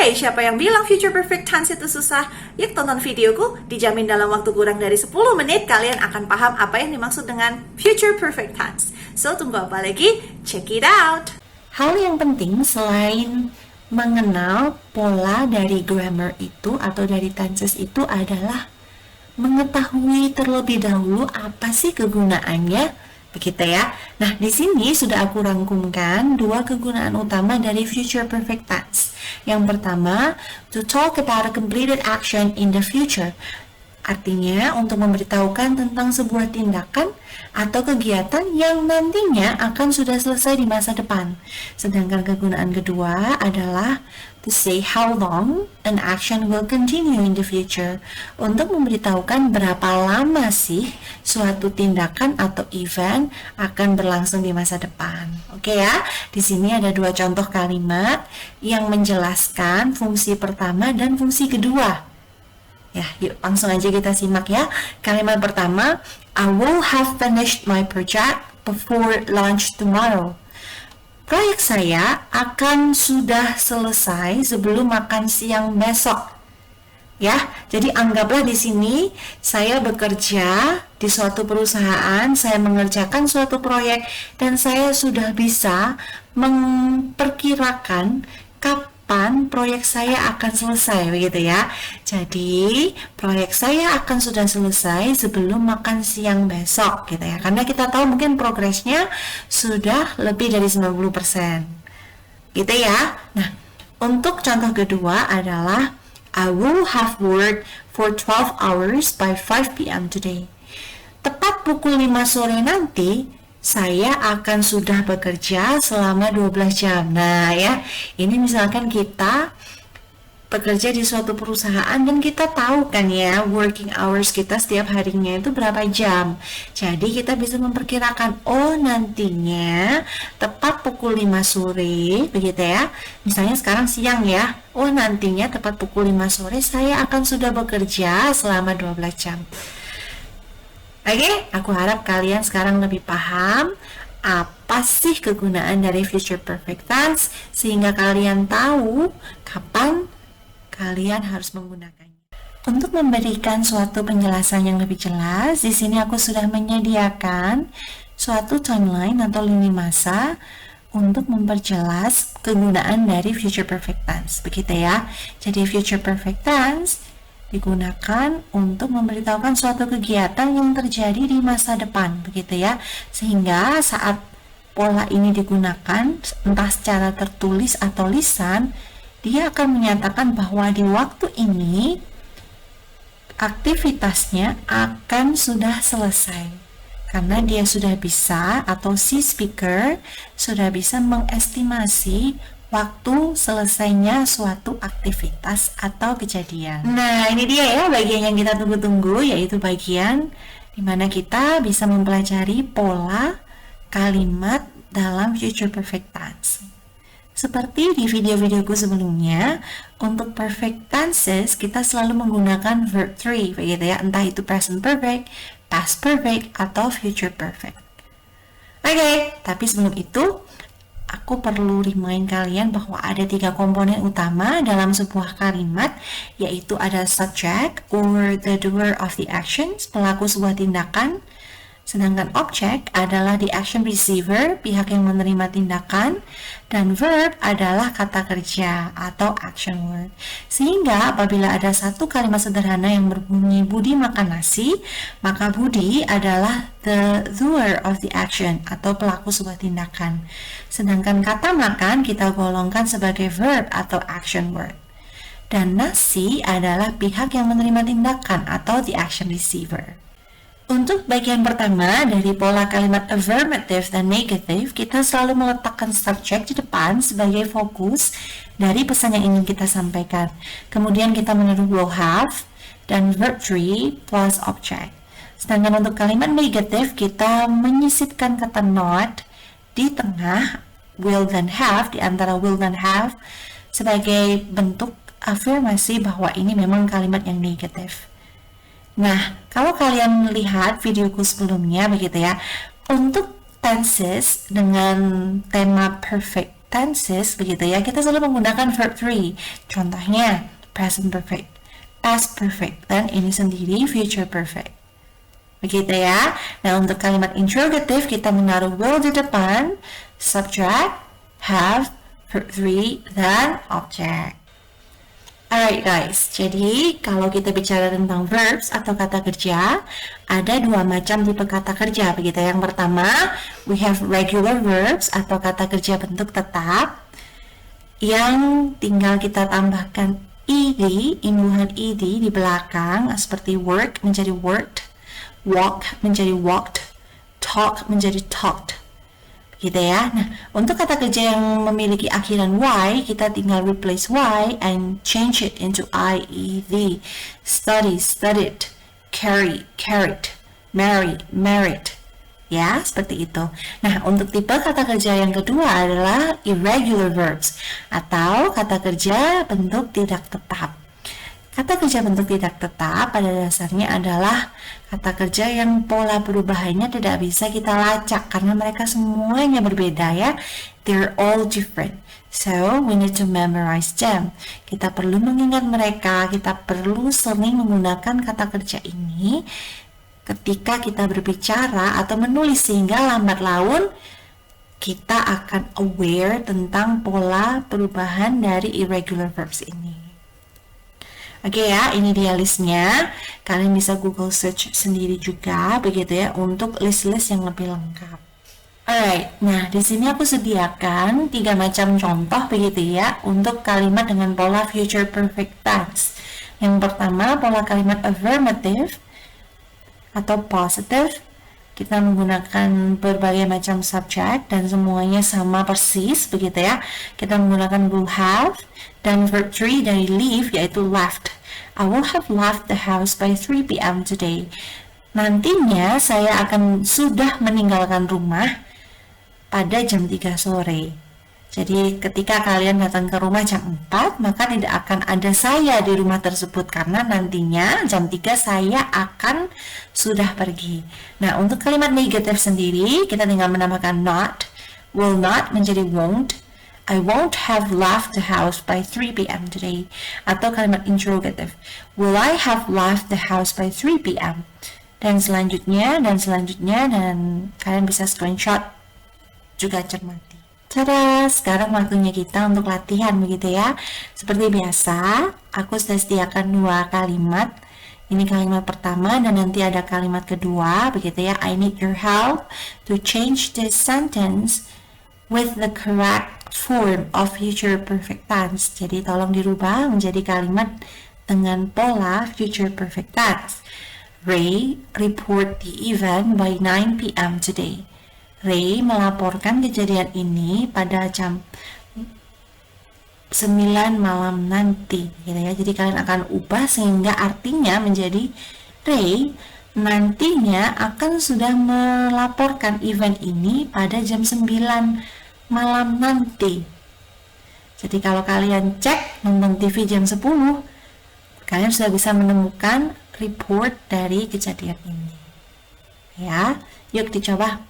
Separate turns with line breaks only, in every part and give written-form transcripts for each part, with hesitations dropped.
Hey, siapa yang bilang future perfect tense itu susah? Yuk tonton videoku, dijamin dalam waktu kurang dari 10 menit kalian akan paham apa yang dimaksud dengan future perfect tense. So, tunggu apa lagi? Check it out!
Hal yang penting selain mengenal pola dari grammar itu atau dari tenses itu adalah mengetahui terlebih dahulu apa sih kegunaannya, begitu ya. Nah, di sini sudah aku rangkumkan dua kegunaan utama dari future perfect tense. Yang pertama, to talk about a completed action in the future. Artinya untuk memberitahukan tentang sebuah tindakan atau kegiatan yang nantinya akan sudah selesai di masa depan. Sedangkan kegunaan kedua adalah to say how long an action will continue in the future. Untuk memberitahukan berapa lama sih suatu tindakan atau event akan berlangsung di masa depan. Oke ya, di sini ada dua contoh kalimat yang menjelaskan fungsi pertama dan fungsi kedua. Ya, yuk langsung aja kita simak ya. Kalimat pertama, I will have finished my project before lunch tomorrow. Proyek saya akan sudah selesai sebelum makan siang besok. Ya, jadi anggaplah di sini saya bekerja di suatu perusahaan, saya mengerjakan suatu proyek dan saya sudah bisa memperkirakan kapan proyek saya akan selesai, begitu ya. Jadi, proyek saya akan sudah selesai sebelum makan siang besok, gitu ya. Karena kita tahu mungkin progresnya sudah lebih dari 90%. Gitu ya. Nah, untuk contoh kedua adalah I will have worked for 12 hours by 5 p.m. today. Tepat pukul 5 sore nanti, saya akan sudah bekerja selama 12 jam. Nah ya, ini misalkan kita bekerja di suatu perusahaan dan kita tahu kan ya, working hours kita setiap harinya itu berapa jam. Jadi kita bisa memperkirakan, oh nantinya tepat pukul 5 sore, begitu ya. Misalnya sekarang siang ya, oh nantinya tepat pukul 5 sore saya akan sudah bekerja selama 12 jam. Oke, aku harap kalian sekarang lebih paham apa sih kegunaan dari future perfect tense sehingga kalian tahu kapan kalian harus menggunakannya. Untuk memberikan suatu penjelasan yang lebih jelas, di sini aku sudah menyediakan suatu timeline atau lini masa untuk memperjelas kegunaan dari future perfect tense, begitu ya. Jadi future perfect tense digunakan untuk memberitahukan suatu kegiatan yang terjadi di masa depan, begitu ya. Sehingga saat pola ini digunakan, entah secara tertulis atau lisan, dia akan menyatakan bahwa di waktu ini aktivitasnya akan sudah selesai. Karena dia sudah bisa, atau si speaker sudah bisa mengestimasi waktu selesainya suatu aktivitas atau kejadian. Nah, ini dia ya bagian yang kita tunggu-tunggu, yaitu bagian dimana kita bisa mempelajari pola kalimat dalam future perfect tense. Seperti di video-videoku sebelumnya, untuk perfect tenses kita selalu menggunakan verb 3, begitu ya, entah itu present perfect, past perfect, atau future perfect. Oke, tapi sebelum itu aku perlu remind kalian bahwa ada 3 komponen utama dalam sebuah kalimat, yaitu ada subject or the doer of the actions, pelaku sebuah tindakan. Sedangkan object adalah the action receiver, pihak yang menerima tindakan, dan verb adalah kata kerja atau action word. Sehingga apabila ada satu kalimat sederhana yang berbunyi Budi makan nasi, maka Budi adalah the doer of the action atau pelaku sebuah tindakan. Sedangkan kata makan kita golongkan sebagai verb atau action word. Dan nasi adalah pihak yang menerima tindakan atau the action receiver. Untuk bagian pertama dari pola kalimat affirmative dan negative, kita selalu meletakkan subject di depan sebagai fokus dari pesan yang ingin kita sampaikan. Kemudian kita menaruh will have dan verb 3 plus object. Sedangkan untuk kalimat negative, kita menyisipkan kata not di tengah will dan have, di antara will dan have, sebagai bentuk afirmasi bahwa ini memang kalimat yang negatif. Nah, kalau kalian lihat videoku sebelumnya, begitu ya, untuk tenses dengan tema perfect tenses, begitu ya, kita selalu menggunakan verb 3. Contohnya, present perfect, past perfect, dan ini sendiri future perfect. Begitu ya. Nah, untuk kalimat interrogative kita menaruh will di depan, subject, have, verb 3, dan object. Alright guys, jadi kalau kita bicara tentang verbs atau kata kerja, ada dua macam tipe kata kerja. Begitu. Yang pertama, we have regular verbs atau kata kerja bentuk tetap yang tinggal kita tambahkan ed, imbuhan ed di belakang, seperti work menjadi worked, walk menjadi walked, talk menjadi talked. Gitu ya. Nah, untuk kata kerja yang memiliki akhiran y, kita tinggal replace y and change it into ied. Study, studied, carry, carried, marry, married. Ya, seperti itu. Nah, untuk tipe kata kerja yang kedua adalah irregular verbs atau kata kerja bentuk tidak tetap. Kata kerja bentuk tidak tetap pada dasarnya adalah kata kerja yang pola perubahannya tidak bisa kita lacak karena mereka semuanya berbeda ya. They're all different. So, we need to memorize them. Kita perlu mengingat mereka, kita perlu sering menggunakan kata kerja ini ketika kita berbicara atau menulis sehingga lambat laun kita akan aware tentang pola perubahan dari irregular verbs ini. Oke ya, ini dia listnya. Kalian bisa Google search sendiri juga, begitu ya, untuk list-list yang lebih lengkap. Alright, nah di sini aku sediakan 3 macam contoh, begitu ya, untuk kalimat dengan pola future perfect tense. Yang pertama, pola kalimat affirmative atau positive. Kita menggunakan berbagai macam subjek dan semuanya sama persis, begitu ya. Kita menggunakan will have dan verb 3 dari leave yaitu left. I will have left the house by 3 p.m. today. Nantinya saya akan sudah meninggalkan rumah pada jam 3 sore. Jadi ketika kalian datang ke rumah jam 4, maka tidak akan ada saya di rumah tersebut karena nantinya jam 3 saya akan sudah pergi. Nah, untuk kalimat negatif sendiri, kita tinggal menambahkan not, will not menjadi won't. I won't have left the house by 3 p.m. today. Atau kalimat interrogative, will I have left the house by 3 p.m. Dan selanjutnya, dan kalian bisa screenshot juga cermati. Tada, sekarang waktunya kita untuk latihan, begitu ya. Seperti biasa, aku sudah sediakan 2 kalimat. Ini kalimat pertama dan nanti ada kalimat kedua, begitu ya. I need your help to change this sentence with the correct form of future perfect tense. Jadi tolong dirubah menjadi kalimat dengan pola future perfect tense. Ray report the event by 9 p.m. today. Ray melaporkan kejadian ini pada jam 9 malam nanti, gitu ya. Jadi kalian akan ubah sehingga artinya menjadi Ray nantinya akan sudah melaporkan event ini pada jam 9 malam nanti. Jadi kalau kalian cek nonton TV jam 10, kalian sudah bisa menemukan report dari kejadian ini. Ya, yuk dicoba.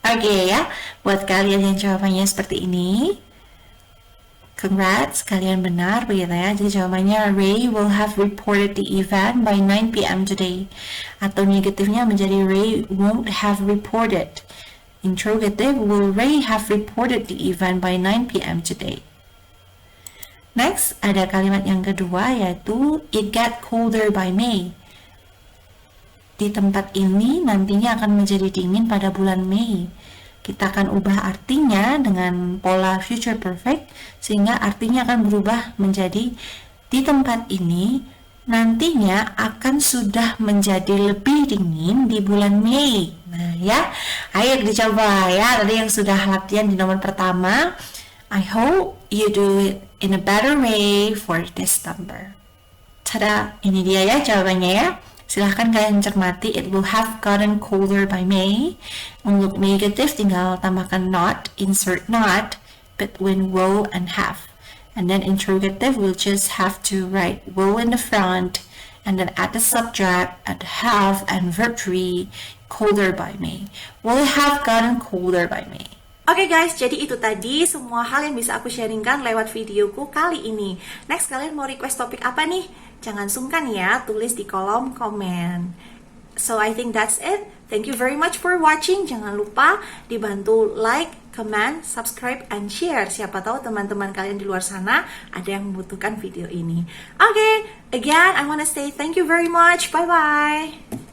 Oke ya, buat kalian yang jawabannya seperti ini, congrats, kalian benar, begitu ya. Jadi jawabannya Ray will have reported the event by 9 p.m. today. Atau negatifnya menjadi Ray won't have reported. Interrogative, will Ray have reported the event by 9 p.m. today? Next, ada kalimat yang kedua yaitu it get colder by May. Di tempat ini nantinya akan menjadi dingin pada bulan Mei. Kita akan ubah artinya dengan pola future perfect sehingga artinya akan berubah menjadi di tempat ini nantinya akan sudah menjadi lebih dingin di bulan Mei. Nah ya, ayo dicoba ya. Tadi yang sudah latihan di nomor pertama, I hope you do it in a better way for this number. Tada, ini dia ya jawabannya ya. Silahkan kalian cermati, it will have gotten colder by May. Untuk negative tinggal tambahkan not, insert not, between will and have. And then interrogative, we'll just have to write will in the front and then add the subject, add the have, and verb 3, colder by May. Will it have gotten colder by May?
Oke guys, jadi itu tadi semua hal yang bisa aku sharingkan lewat videoku kali ini. Next, kalian mau request topik apa nih? Jangan sungkan ya, tulis di kolom komen. So I think that's it. Thank you very much for watching. Jangan lupa dibantu like, comment, subscribe, and share. Siapa tahu teman-teman kalian di luar sana ada yang membutuhkan video ini. Oke, again I wanna say thank you very much. Bye-bye.